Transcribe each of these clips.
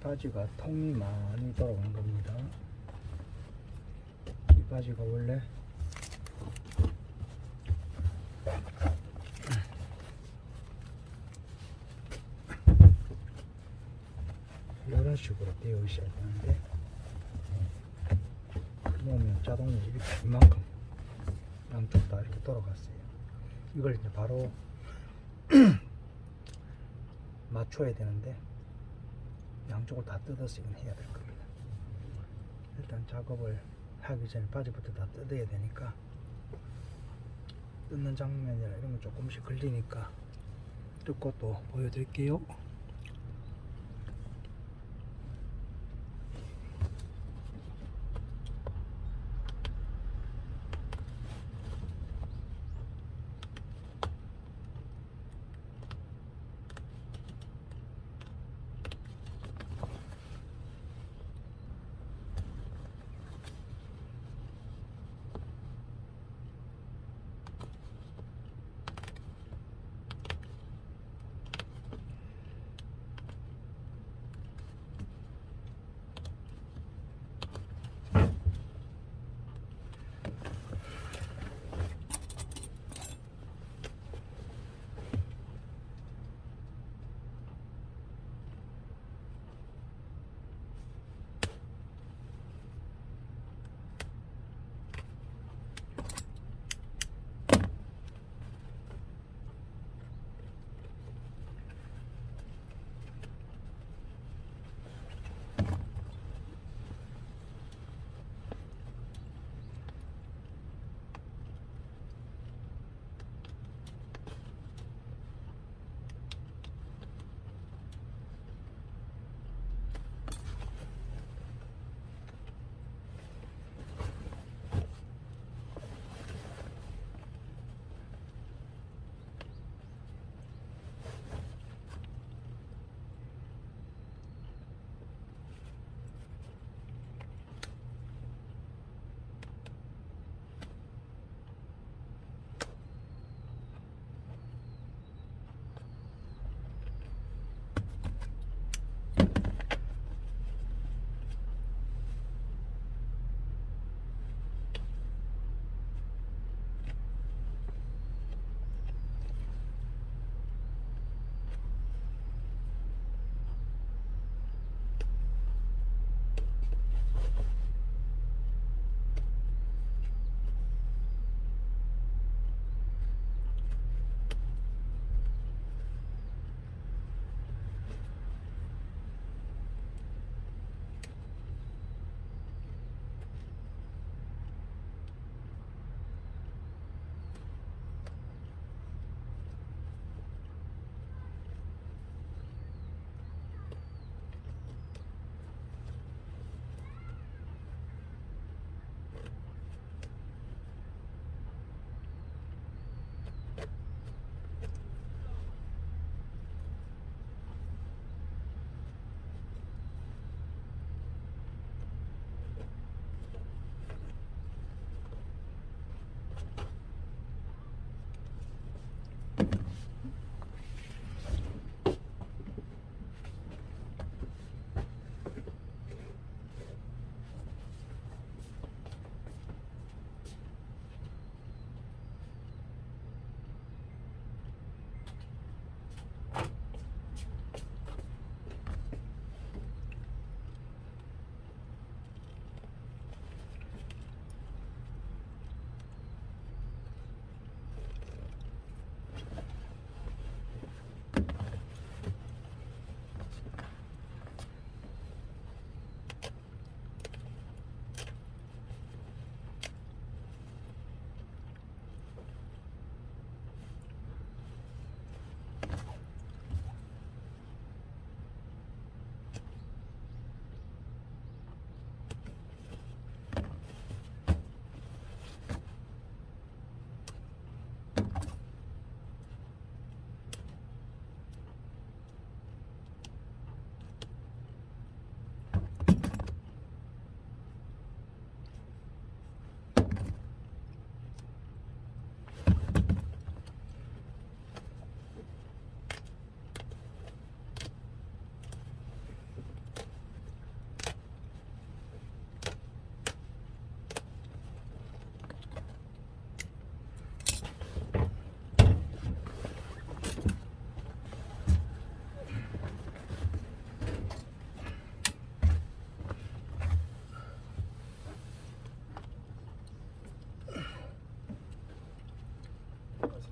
바지가 통이 많이 돌아간 겁니다. 이 바지가 원래 이런 식으로 되어 있어야 되는데 놓으면 자동으로 이렇게 이만큼 양쪽 다 이렇게 돌아갔어요. 이걸 이제 바로 맞춰야 되는데 양쪽을 다 뜯어서 이건 해야 될 겁니다. 일단 작업을 하기 전에 바지부터 다 뜯어야 되니까 뜯는 장면이나 이런 거 조금씩 걸리니까 뜯고 또 보여드릴게요.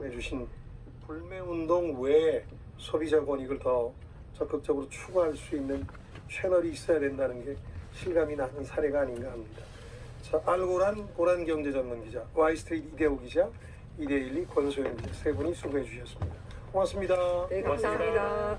해주신 불매운동 외에 소비자 권익을 더 적극적으로 추구할 수 있는 채널이 있어야 된다는 게 실감이 나는 사례가 아닌가 합니다. 자, 알고란 고란 경제전문기자, 와이스트리트 이대호 기자, 이데일리 권소영 기자 세 분이 수고해 주셨습니다. 고맙습니다. 네, 감사합니다.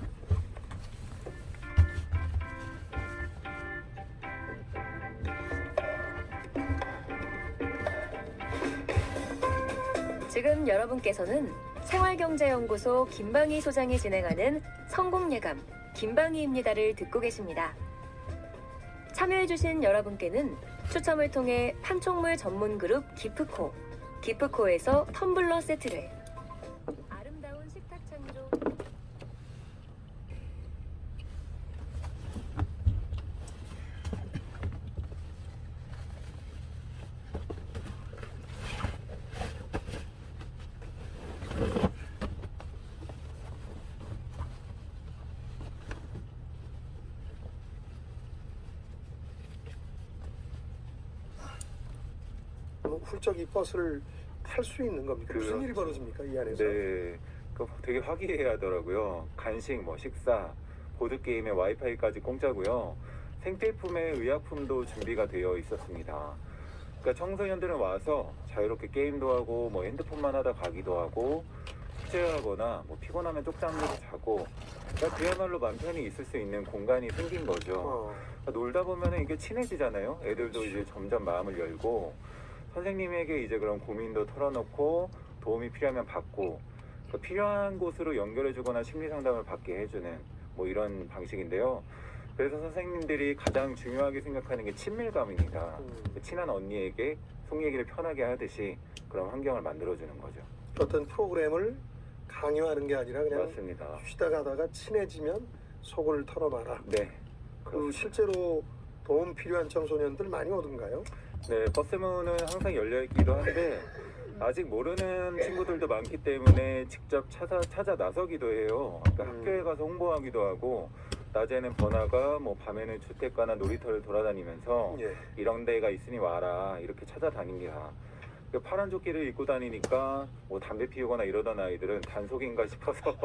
지금 여러분께서는 생활경제연구소 김방희 소장이 진행하는 성공예감 김방희입니다를 듣고 계십니다. 참여해주신 여러분께는 추첨을 통해 판촉물 전문그룹 기프코에서 텀블러 세트를, 아름다운 식탁 창조 훌쩍 이 버스를 탈 수 있는 겁니까? 무슨 일이 벌어집니까 이 안에서? 네, 되게 화기애애하더라고요. 간식, 식사, 보드 게임에 와이파이까지 공짜고요. 생필품에 의약품도 준비가 되어 있었습니다. 그러니까 청소년들은 와서 자유롭게 게임도 하고 핸드폰만 하다 가기도 하고 숙제하거나 피곤하면 쪽잠으로 자고, 그러니까 그야말로 맘 편히 있을 수 있는 공간이 생긴 거죠. 그러니까 놀다 보면 이게 친해지잖아요. 애들도 이제 점점 마음을 열고 선생님에게 이제 그런 고민도 털어놓고 도움이 필요하면 받고, 그러니까 필요한 곳으로 연결해주거나 심리상담을 받게 해주는 이런 방식인데요. 그래서 선생님들이 가장 중요하게 생각하는 게 친밀감입니다. 친한 언니에게 속 얘기를 편하게 하듯이 그런 환경을 만들어주는 거죠. 어떤 프로그램을 강요하는 게 아니라 그냥 맞습니다. 쉬다 가다가 친해지면 속을 털어놔라. 네. 실제로 도움 필요한 청소년들 많이 오던가요? 네, 버스문은 항상 열려있기도 한데 아직 모르는 친구들도 많기 때문에 직접 찾아 나서기도 해요. 그러니까 학교에 가서 홍보하기도 하고, 낮에는 번화가, 밤에는 주택가나 놀이터를 돌아다니면서 이런 데가 있으니 와라 이렇게 찾아다닙니다. 파란 조끼를 입고 다니니까 담배 피우거나 이러던 아이들은 단속인가 싶어서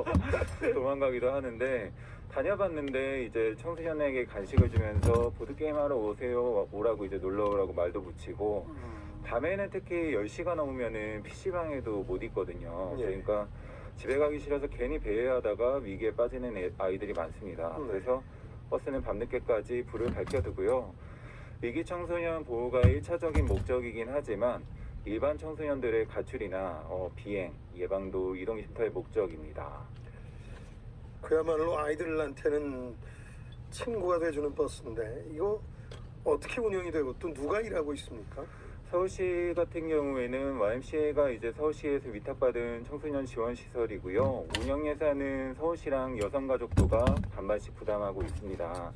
도망가기도 하는데, 다녀봤는데 이제 청소년에게 간식을 주면서 보드게임 하러 오라고 이제 놀러 오라고 말도 붙이고, 밤에는 특히 10시가 넘으면은 PC방에도 못 있거든요. 그러니까 집에 가기 싫어서 괜히 배회하다가 위기에 빠지는 아이들이 많습니다. 그래서 버스는 밤늦게까지 불을 밝혀두고요. 위기 청소년 보호가 1차적인 목적이긴 하지만 일반 청소년들의 가출이나 비행, 예방도 이동쉼터의 목적입니다. 그야말로 아이들한테는 친구가 돼주는 버스인데 이거 어떻게 운영이 되고 또 누가 일하고 있습니까? 서울시 같은 경우에는 YMCA가 이제 서울시에서 위탁받은 청소년 지원 시설이고요. 운영 예산은 서울시랑 여성가족부가 반반씩 부담하고 있습니다.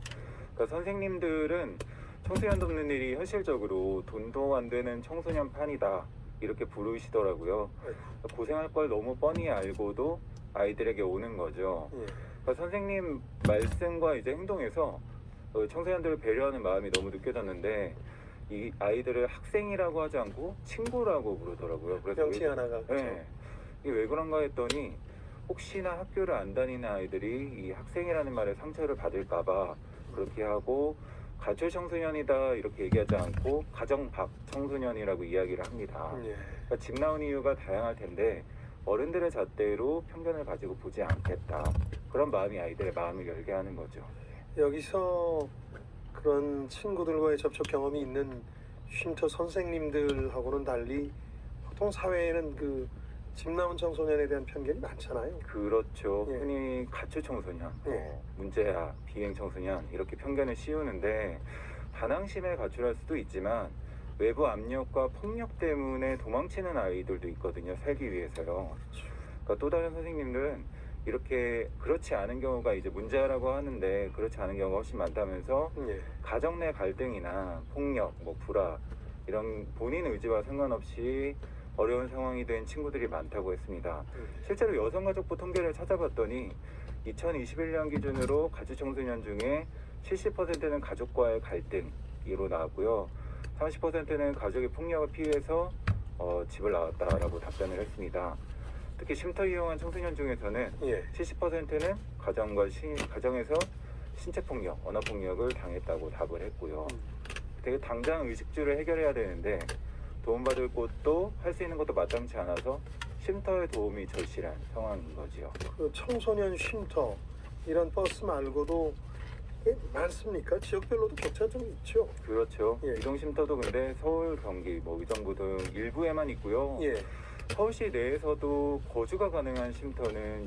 그러니까 선생님들은 청소년 돕는 일이 현실적으로 돈도 안 되는 청소년 판이다 이렇게 부르시더라고요. 고생할 걸 너무 뻔히 알고도 아이들에게 오는 거죠. 그러니까 선생님 말씀과 이제 행동에서 청소년들을 배려하는 마음이 너무 느껴졌는데, 이 아이들을 학생이라고 하지 않고 친구라고 부르더라고요. 그래서 명칭 하나가. 네, 이게 왜 그런가 했더니 혹시나 학교를 안 다니는 아이들이 이 학생이라는 말에 상처를 받을까봐 그렇게 하고, 가출 청소년이다 이렇게 얘기하지 않고 가정 밖 청소년이라고 이야기를 합니다. 그러니까 집 나온 이유가 다양할 텐데 어른들의 잣대로 편견을 가지고 보지 않겠다, 그런 마음이 아이들의 마음을 열게 하는 거죠. 여기서 그런 친구들과의 접촉 경험이 있는 쉼터 선생님들하고는 달리 보통 사회에는 집 나온 청소년에 대한 편견이 많잖아요. 그렇죠. 흔히 가출 청소년, 문제아, 비행 청소년 이렇게 편견을 씌우는데, 반항심에 가출할 수도 있지만 외부 압력과 폭력 때문에 도망치는 아이들도 있거든요. 살기 위해서요. 그러니까 또 다른 선생님들은 이렇게 그렇지 않은 경우가 이제 문제라고 하는데, 그렇지 않은 경우가 훨씬 많다면서 가정 내 갈등이나 폭력, 불화 이런 본인 의지와 상관없이 어려운 상황이 된 친구들이 많다고 했습니다. 실제로 여성가족부 통계를 찾아봤더니 2021년 기준으로 가출 청소년 중에 70%는 가족과의 갈등으로 나왔고요. 30%는 가족의 폭력을 피해서 집을 나왔다라고 답변을 했습니다. 특히 쉼터 이용한 청소년 중에서는 예. 70%는 가정에서 신체폭력, 언어폭력을 당했다고 답을 했고요. 되게 당장 의식주를 해결해야 되는데 도움받을 곳도 할 수 있는 것도 마땅치 않아서 쉼터의 도움이 절실한 상황인 거지요. 그 청소년 쉼터 이런 버스 말고도 꽤 많습니까? 지역별로도 격차 좀 있죠. 그렇죠. 예. 이동 쉼터도 근데 서울, 경기, 의정부 등 일부에만 있고요. 예. 서울시 내에서도 거주가 가능한 쉼터는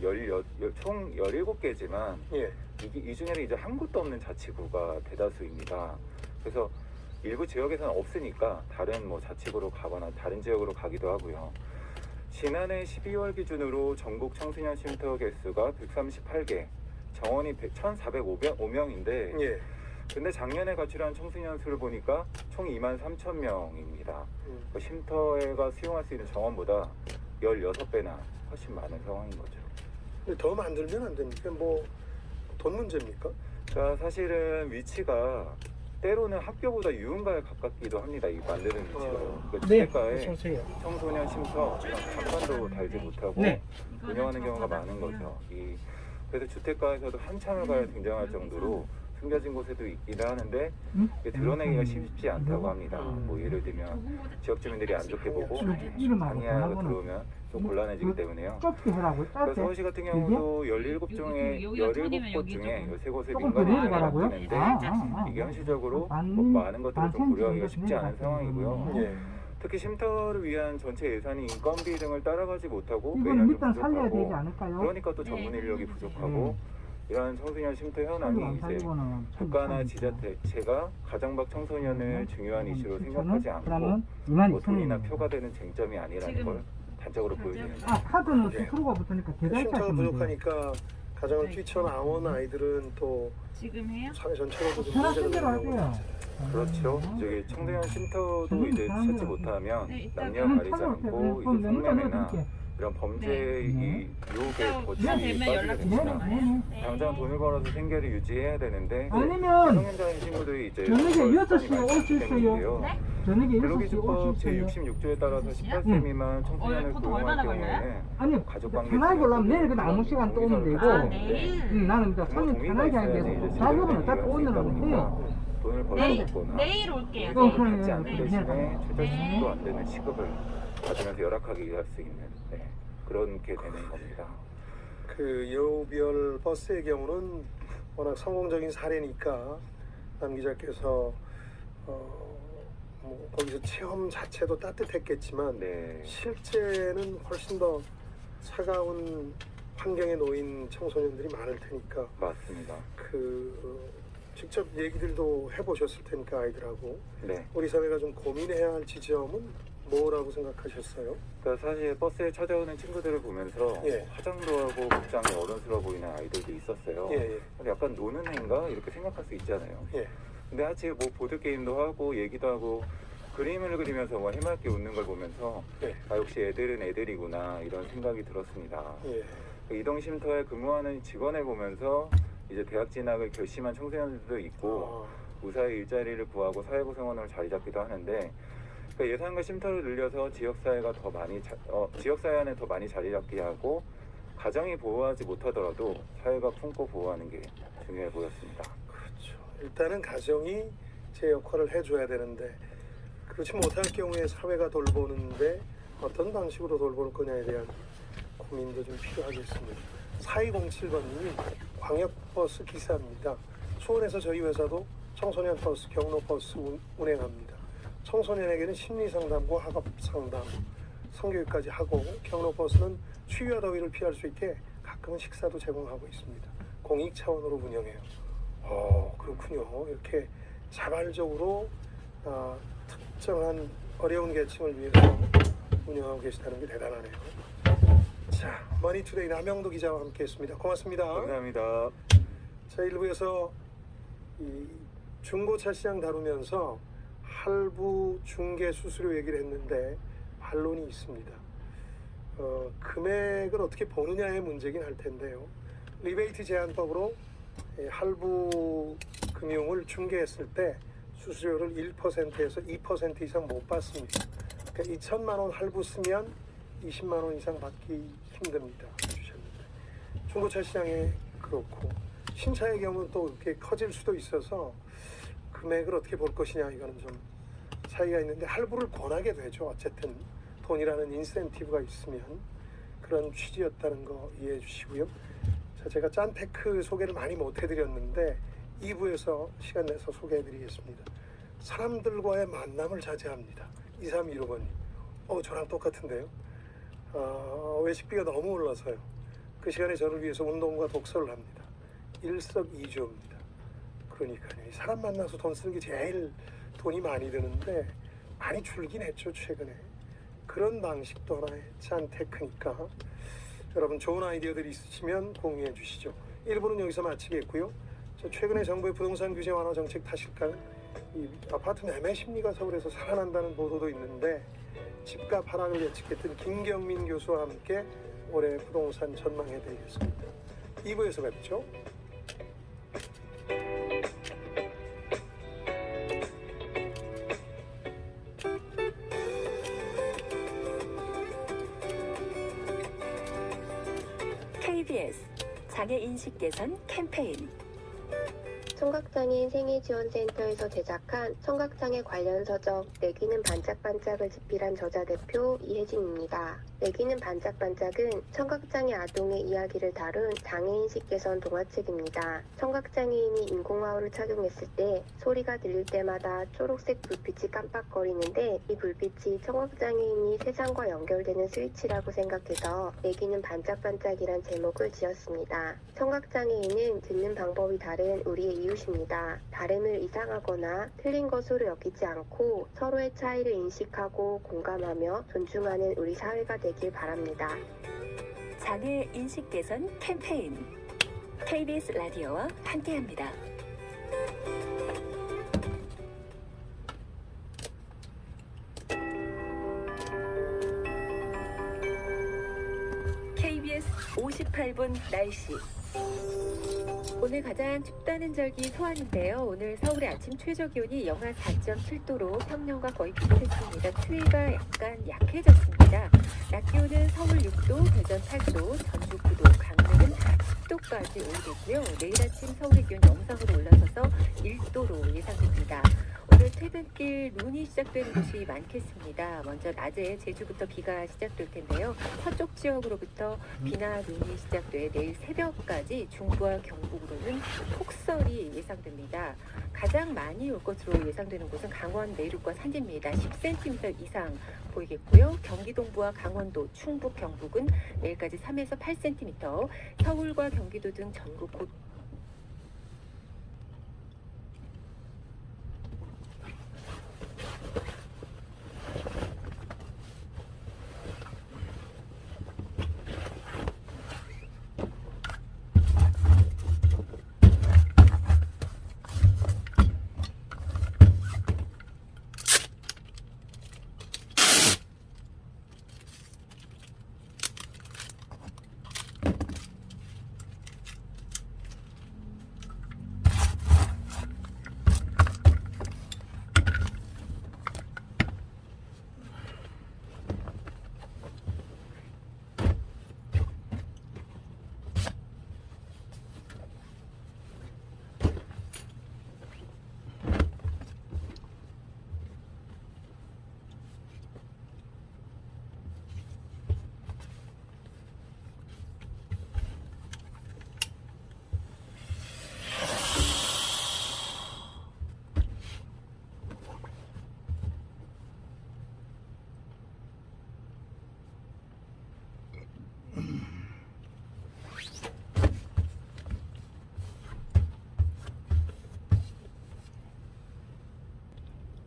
총 17개지만 예. 이 중에는 이제 한 곳도 없는 자치구가 대다수입니다. 그래서 일부 지역에서는 없으니까 다른 자치구로 가거나 다른 지역으로 가기도 하고요. 지난해 12월 기준으로 전국 청소년 쉼터 개수가 138개, 정원이 1,405명인데 예. 근데 작년에 가출한 청소년 수를 보니까 총 23,000명입니다. 쉼터가 수용할 수 있는 정원보다 16배나 훨씬 많은 상황인 거죠. 근데 더 만들면 안 됩니까? 돈 문제입니까? 그러니까 사실은 위치가 때로는 학교보다 유흥가에 가깝기도 합니다. 이 만드는 위치가. 그 네, 주택가에 어서오세요. 청소년 쉼터 장관도 달지 못하고 네. 운영하는 경우가 많은 거죠. 그래서 주택가에서도 한참을 가야 등장할 정도로 숨겨진 곳에도 있기는 하는데 이게 드러내기가 쉽지 않다고 합니다. 예를 들면 지역 주민들이 안 좋게 보고 방해하고 들어오면 좀 곤란해지기 때문에요. 좁게 해라고 그래서 서울시 같은 경우도 17곳 중에 13곳에 민간이 내려가라고요? 있는데 아. 이게 현실적으로 만- 많은 것들을 좀 고려하기가 만 쉽지 않은 상황이고요. 예. 특히 쉼터를 위한 전체 예산이 인건비 등을 따라가지 못하고 이건 매년 좀 일단 살려야 되지 부족하고 않을까요? 그러니까 또 전문 인력이 부족하고 이런 청소년 쉼터 살리고 현황이 안 이제 살리고는 국가나 지자체가 가정박 청소년을 중요한 이슈로 생각하지 않고 그러면 2만 돈이나 2천원입니다. 표가 되는 쟁점이 아니라는 걸 단적으로 보여주는 카드는 예. 스크루가 붙으니까 쉼터가 계좌이체하시면 돼요. 부족하니까 가정을 뛰쳐나온 아이들은 또 지금 해요? 사회 전체로도 좀 편하신 문제가 대로 되는 하세요. 거죠. 그렇죠. 저기 청소년 쉼터도 이제 찾지 못하면 네, 이따 남녀 그럼 가리지 않고 그럼 이제 성매매나 넣어드릴게요. 이런 범죄 네. 이 유혹에 거치게 되면 빠지게 연락 됩니다. 네네. 당장 돈을 벌어서 생계를 유지해야 되는데 아니면 성년자인 친구들이 이제 저녁에 그걸 6시 시간이 많이 올 수 있어요. 때문인데요. 저녁에 6시 올 근로기준법 수 있어요. 제66조에 따라서 18세 미만 청소년을 보통 고용할 얼마나 경우에는 아니 가족관계 편하게 올라면 내일 중에서도 그냥 아무 시간 또 오면 되고 아, 내일? 나는 이제 부모 손님 동의가 편하게 하게 있어야지 돼서 이제 자격은 제대로 어차피 일할 수 오늘은 있다 보니까 못해요. 돈을 내일, 벌어먹거나 내일 올게요. 그럼 내일. 받지 않는 네. 대신에 최저시급도 안 되는 시급을 받으면서 열악하게 일할 수 있는 그렇게 되는 겁니다. 그 여우별 버스의 경우는 워낙 성공적인 사례니까 남 기자께서 거기서 체험 자체도 따뜻했겠지만 네. 실제는 훨씬 더 차가운 환경에 놓인 청소년들이 많을 테니까 맞습니다. 직접 얘기들도 해보셨을 테니까 아이들하고 네. 우리 사회가 좀 고민해야 할 지점은 뭐라고 생각하셨어요? 그러니까 사실 버스에 찾아오는 친구들을 보면서 예. 화장도 하고 복장이 어른스러워 보이는 아이들도 있었어요. 예, 약간 노는 애인가 이렇게 생각할 수 있잖아요. 예. 근데 아직 보드 게임도 하고 얘기도 하고 그림을 그리면서 해맑게 웃는 걸 보면서 예. 아 역시 애들은 애들이구나 이런 생각이 들었습니다. 예. 이동쉼터에 근무하는 직원을 보면서 이제 대학 진학을 결심한 청소년들도 있고 무사히 일자리를 구하고 사회구성원으로 자리 잡기도 하는데 그러니까 예산과 쉼터를 늘려서 지역사회가 더 많이 지역사회 안에 더 많이 자리 잡게 하고 가정이 보호하지 못하더라도 사회가 품고 보호하는 게 중요해 보였습니다. 그렇죠. 일단은 가정이 제 역할을 해줘야 되는데 그렇지 못할 경우에 사회가 돌보는데 어떤 방식으로 돌볼 거냐에 대한 고민도 좀 필요하겠습니다. 4207번님이 광역버스 기사입니다. 수원에서 저희 회사도 청소년 버스, 경로버스 운행합니다. 청소년에게는 심리상담과 학업상담, 성교육까지 하고 경로버스는 추위와 더위를 피할 수 있게 가끔은 식사도 제공하고 있습니다. 공익 차원으로 운영해요. 그렇군요. 이렇게 자발적으로 특정한 어려운 계층을 위해서 운영하고 계시다는 게 대단하네요. 자, 머니투데이 남영도 기자와 함께했습니다. 고맙습니다. 감사합니다. 자, 1부에서 이 중고차 시장 다루면서 할부 중개 수수료 얘기를 했는데 반론이 있습니다. 금액을 어떻게 보느냐의 문제긴 할 텐데요. 리베이트 제한법으로 할부 금융을 중개했을 때 수수료를 1%에서 2% 이상 못 받습니다. 그러니까 2천만 원 할부 쓰면 20만 원 이상 받기 힘듭니다. 주셨는데 중고차 시장에 그렇고 신차의 경우는 또 이렇게 커질 수도 있어서 금액을 어떻게 볼 것이냐 이거는 좀 차이가 있는데 할부를 권하게 되죠. 어쨌든 돈이라는 인센티브가 있으면 그런 취지였다는 거 이해해 주시고요. 자, 제가 짠테크 소개를 많이 못 해드렸는데 2부에서 시간 내서 소개해 드리겠습니다. 사람들과의 만남을 자제합니다. 2315번님. 저랑 똑같은데요. 외식비가 너무 올라서요. 그 시간에 저를 위해서 운동과 독서를 합니다. 일석이조입니다. 그러니까요. 이 사람 만나서 돈 쓰는 게 제일 돈이 많이 드는데 많이 줄긴 했죠, 최근에. 그런 방식도 하나의 짠테크니까 여러분 좋은 아이디어들이 있으시면 공유해 주시죠. 1부는 여기서 마치겠고요. 최근에 정부의 부동산 규제 완화 정책 탓일까요? 이 아파트 매매 심리가 서울에서 살아난다는 보도도 있는데 집값 하락을 예측했던 김경민 교수와 함께 올해 부동산 전망해 드리겠습니다. 2부에서 뵙죠. KBS 장애인식 개선 캠페인. 청각장애인 생애지원센터에서 제작한 청각장애 관련 서적 내귀는 반짝반짝을 집필한 저자 대표 이혜진입니다. 내귀는 반짝반짝은 청각장애 아동의 이야기를 다룬 장애인식 개선 동화책입니다. 청각장애인이 인공화호를 착용했을 때 소리가 들릴 때마다 초록색 불빛이 깜빡거리는데 이 불빛이 청각장애인이 세상과 연결되는 스위치라고 생각해서 내귀는 반짝반짝이란 제목을 지었습니다. 청각장애인은 듣는 방법이 다른 우리의 이웃입니다. 다름을 이상하거나 틀린 것으로 여기지 않고 서로의 차이를 인식하고 공감하며 존중하는 우리 사회가 되길 바랍니다. 장애 인식 개선 캠페인. KBS 라디오와 함께합니다. KBS 58분 날씨. 오늘 가장 춥다는 적이 소환인데요. 오늘 서울의 아침 최저 기온이 영하 4.7도로 평년과 거의 비슷했습니다. 추위가 약간 약해졌습니다. 낮 기온은 서울 6도, 대전 8도, 전주 9도, 강릉은 10도까지 오르겠고요. 내일 아침 서울의 기온 영상으로 올라서서 1도로 예상됩니다. 오늘 퇴근길 눈이 시작되는 곳이 많겠습니다. 먼저 낮에 제주부터 비가 시작될 텐데요. 서쪽 지역으로부터 비나 눈이 시작돼 내일 새벽까지 중부와 경북으로는 폭설이 예상됩니다. 가장 많이 올 것으로 예상되는 곳은 강원 내륙과 산지입니다. 10cm 이상 보이겠고요. 경기 동부와 강원도, 충북, 경북은 내일까지 3에서 8cm, 서울과 경기도 등 전국 곳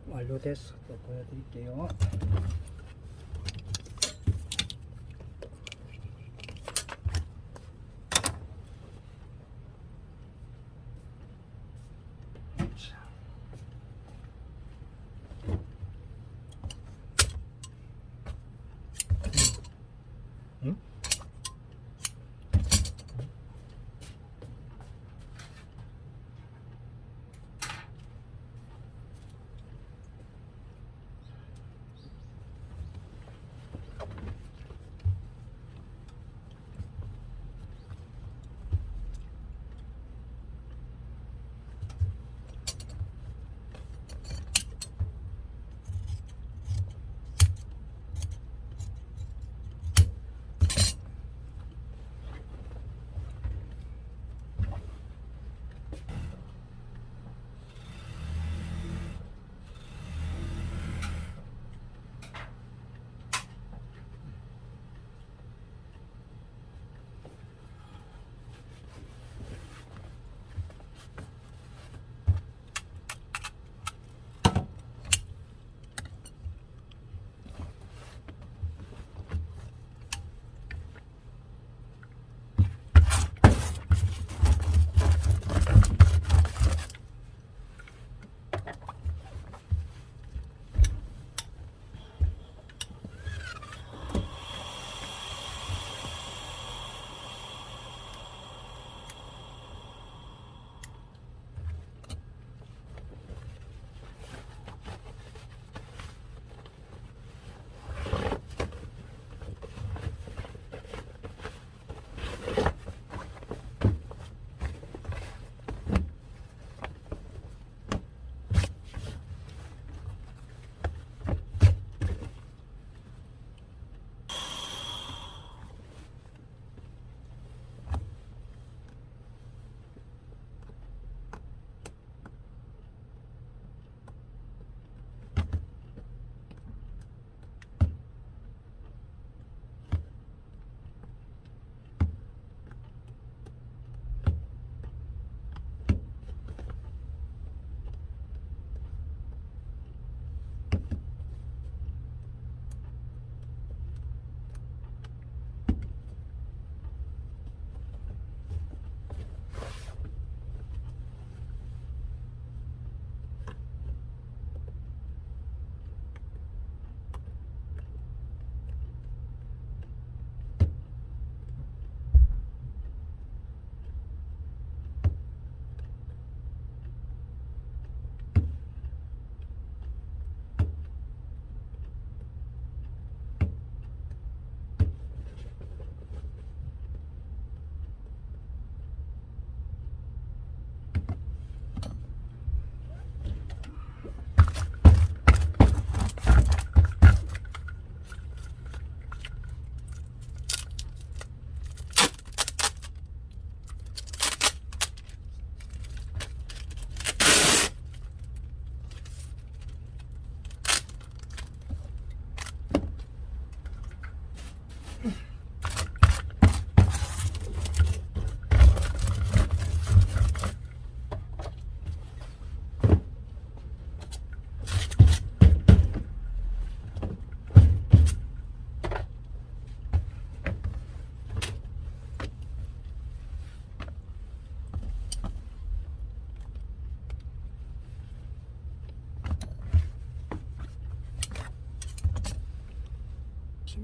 완료됐어. 또 보여드릴게요. 응?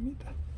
겁니다.